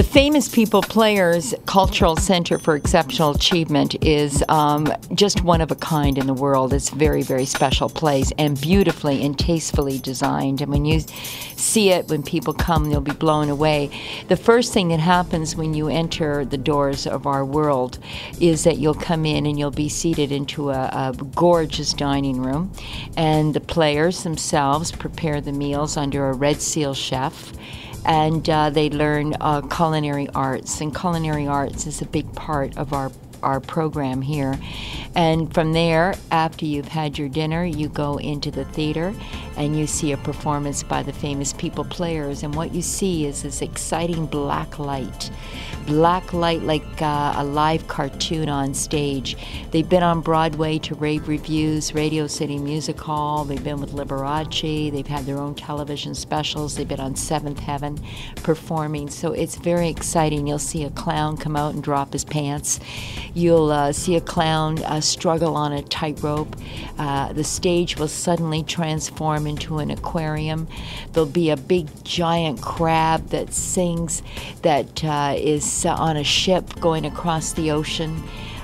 The Famous People Players Cultural Center for Exceptional Achievement is just one of a kind in the world. It's a very, very special place and beautifully and tastefully designed. And when you see it, when people come, they'll be blown away. The first thing that happens when you enter the doors of our world is that you'll come in and you'll be seated into a gorgeous dining room. And the players themselves prepare the meals under a Red Seal chef. And they learn culinary arts, and culinary arts is a big part of our program here. And from there, after you've had your dinner, you go into the theater and you see a performance by the Famous People Players. And what you see is this exciting black light like a live cartoon on stage. They've been on Broadway to rave reviews, Radio City Music Hall, they've been with Liberace, they've had their own television specials, they've been on Seventh Heaven performing, so it's very exciting. You'll see a clown come out and drop his pants. You'll see a clown struggle on a tightrope. The stage will suddenly transform into an aquarium. There'll be a big giant crab that sings, that is on a ship going across the ocean.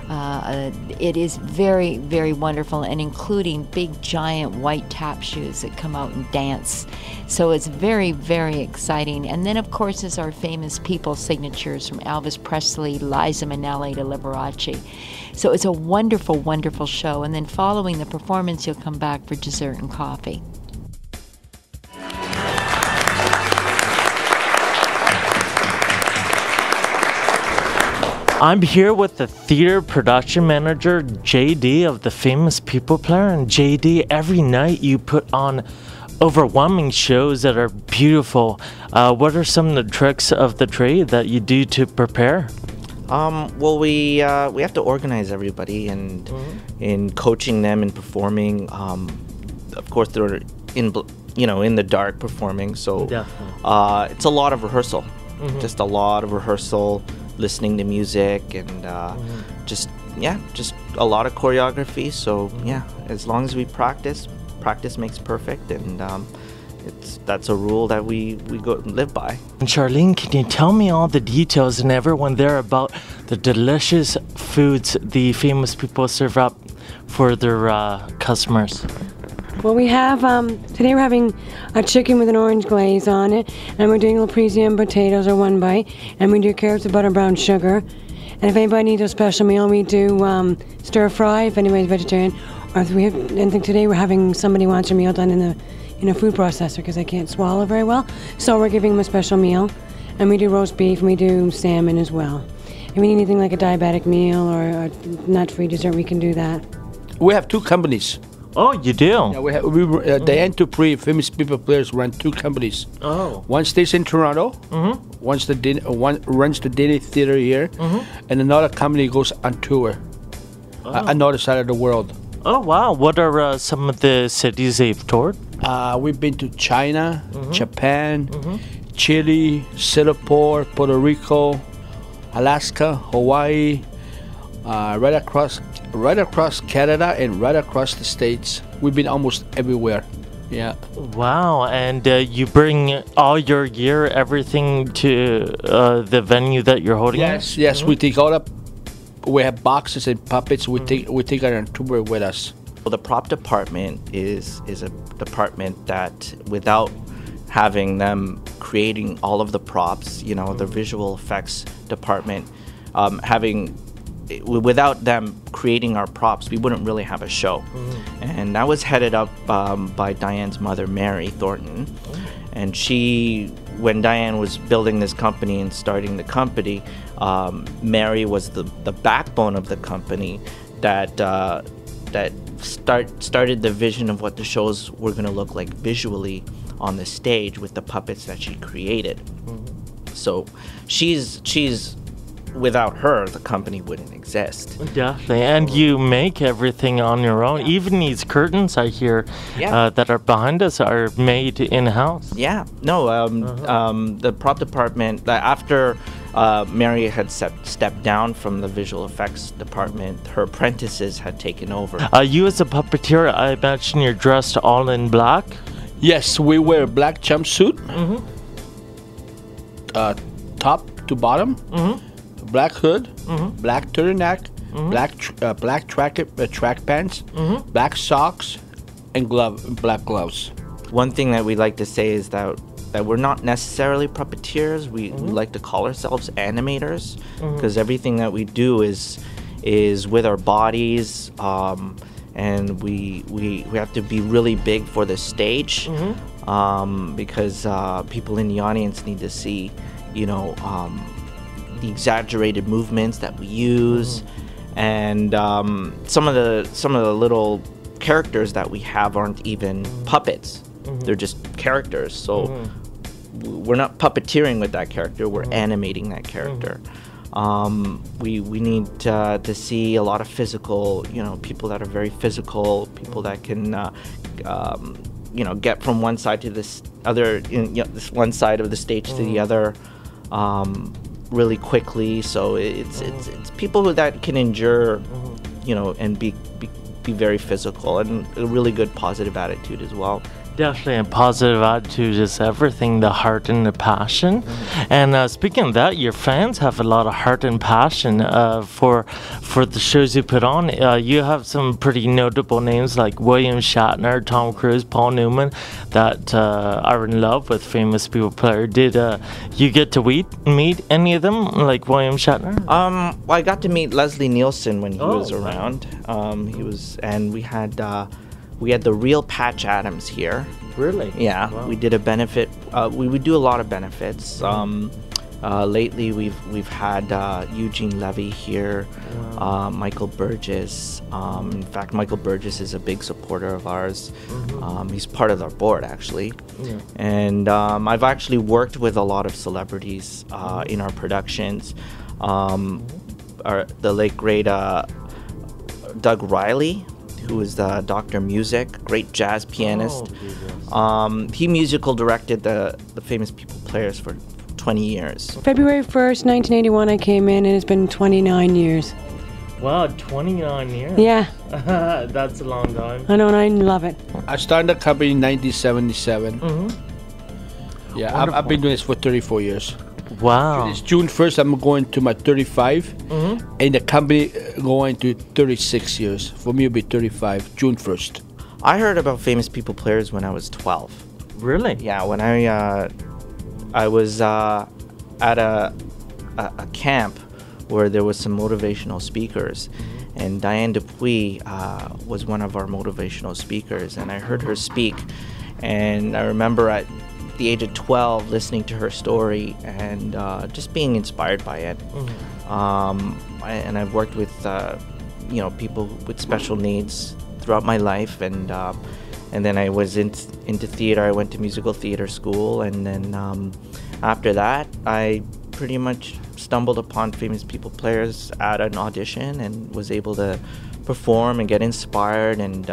It is very, very wonderful, and including big giant white tap shoes that come out and dance. So it's very, very exciting. And then, of course, is our famous people signatures from Elvis Presley, Liza Minnelli to Liberace. So it's a wonderful, wonderful show. And then following the performance, you'll come back for dessert and coffee. I'm here with the theater production manager, JD, of the Famous People Player. And JD, every night you put on overwhelming shows that are beautiful. What are some of the tricks of the trade that you do to prepare? Well, we have to organize everybody, and in coaching them and performing. Of course, they're in the dark performing, so it's a lot of rehearsal. Just a lot of rehearsal, listening to music, and just a lot of choreography. So as long as we practice makes perfect, and that's a rule that we live by. And Charlene, can you tell me all the details and everyone there about the delicious foods the Famous People serve up for their customers? Well, we have, today we're having a chicken with an orange glaze on it, and we're doing laprizia and potatoes or one bite, and we do carrots with butter brown sugar. And if anybody needs a special meal, we do stir fry if anybody's vegetarian. Or if we have anything today, we're having somebody wants a meal done in a food processor because they can't swallow very well. So we're giving them a special meal, and we do roast beef and we do salmon as well. If we need anything like a diabetic meal or a nut-free dessert, we can do that. We have two companies. Oh, you do? Yeah, we Diane Dupuy, Famous People Players, run two companies. Oh. One stays in Toronto, one runs the Daily Theater here, and another company goes on tour, another side of the world. Oh, wow. What are some of the cities they've toured? We've been to China, Japan, Chile, Singapore, Puerto Rico, Alaska, Hawaii, right across Canada and right across the States. We've been almost everywhere. Yeah. Wow. And you bring all your gear, everything to the venue that you're holding? Yes. We take all up. We have boxes and puppets. We take our tour with us. Well, the prop department is a department that, without having them creating all of the props, the visual effects department, without them creating our props, we wouldn't really have a show. And that was headed up by Diane's mother, Mary Thornton. And when Diane was building this company and starting the company, Mary was the backbone of the company that started the vision of what the shows were going to look like visually on the stage with the puppets that she created. So she's without her, the company wouldn't exist. Definitely. And you make everything on your own. Even these curtains I hear that are behind us are made in-house. Yeah. No, the prop department, after Mary had stepped down from the visual effects department, her apprentices had taken over. You as a puppeteer, I imagine you're dressed all in black? Yes, we wear a black jumpsuit, top to bottom, black hood, black turtleneck, black track pants, black socks, and black gloves. One thing that we like to say is that we're not necessarily puppeteers. We like to call ourselves animators because everything that we do is with our bodies, and we have to be really big for the stage because people in the audience need to see, the exaggerated movements that we use, and some of the little characters that we have aren't even puppets. They're just characters. So we're not puppeteering with that character. We're animating that character. We need to see a lot of physical, people that are very physical, people that can, get from one side to this other, this one side of the stage to the other, really quickly. So it's people that can endure, and be very physical, and a really good positive attitude as well. Definitely, a positive attitude is everything, the heart and the passion. And speaking of that, your fans have a lot of heart and passion for the shows you put on. You have some pretty notable names like William Shatner, Tom Cruise, Paul Newman that are in love with famous people player. Did you get to meet any of them, like William Shatner? Well, I got to meet Leslie Nielsen when he was around. We had the real Patch Adams here. Really? Yeah, wow. We did a benefit. We would do a lot of benefits. Lately, we've had Eugene Levy here, Michael Burgess. In fact, Michael Burgess is a big supporter of ours. He's part of our board, actually. Yeah. And I've actually worked with a lot of celebrities in our productions. The late great Doug Riley, who is the Dr. Music, great jazz pianist. He musical directed the famous people players for 20 years. February 1st, 1981, I came in, and it's been 29 years. Wow, 29 years? Yeah. That's a long time. I know, and I love it. I started the company in 1977. Yeah, I've been doing this for 34 years. Wow. It's June 1st, I'm going to my 35, and the company going to 36 years. For me, it'll be 35, June 1st. I heard about famous people players when I was 12. Really? Yeah, when I was at a camp where there was some motivational speakers, and Diane Dupuy was one of our motivational speakers, and I heard her speak, and I remember at the age of 12 listening to her story and just being inspired by it. And I've worked with people with special needs throughout my life, and then I was into theater. I went to musical theater school, and then after that I pretty much stumbled upon famous people players at an audition and was able to perform and get inspired and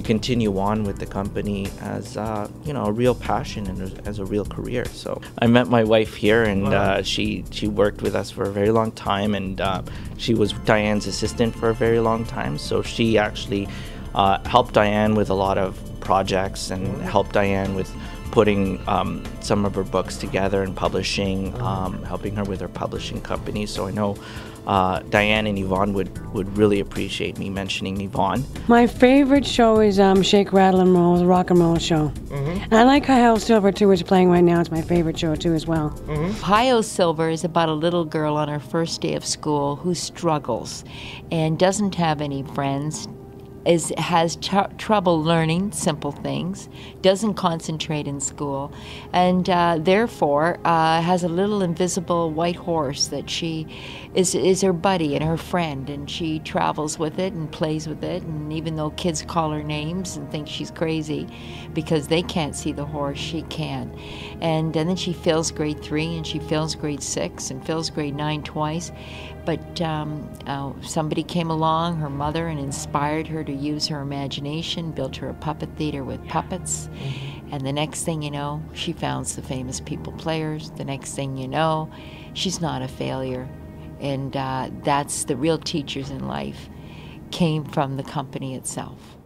continue on with the company as a real passion and as a real career. So I met my wife here, and she worked with us for a very long time, and she was Diane's assistant for a very long time. So she actually helped Diane with a lot of projects and helped Diane with putting some of her books together and publishing, helping her with her publishing company. So I know Diane and Yvonne would really appreciate me mentioning Yvonne. My favorite show is Shake, Rattle, and Roll, the rock and roll show. And I like Ohio Silver, too, which is playing right now. It's my favorite show, too, as well. Ohio Silver is about a little girl on her first day of school who struggles and doesn't have any friends, has trouble learning simple things, doesn't concentrate in school, and therefore has a little invisible white horse that she is her buddy and her friend, and she travels with it and plays with it, and even though kids call her names and think she's crazy because they can't see the horse, she can. And then she fails grade 3 and she fails grade 6 and fails grade 9 twice. But somebody came along, her mother, and inspired her to use her imagination, built her a puppet theater with puppets. And the next thing you know, she founds the famous people players. The next thing you know, she's not a failure. And that's the real teachers in life came from the company itself.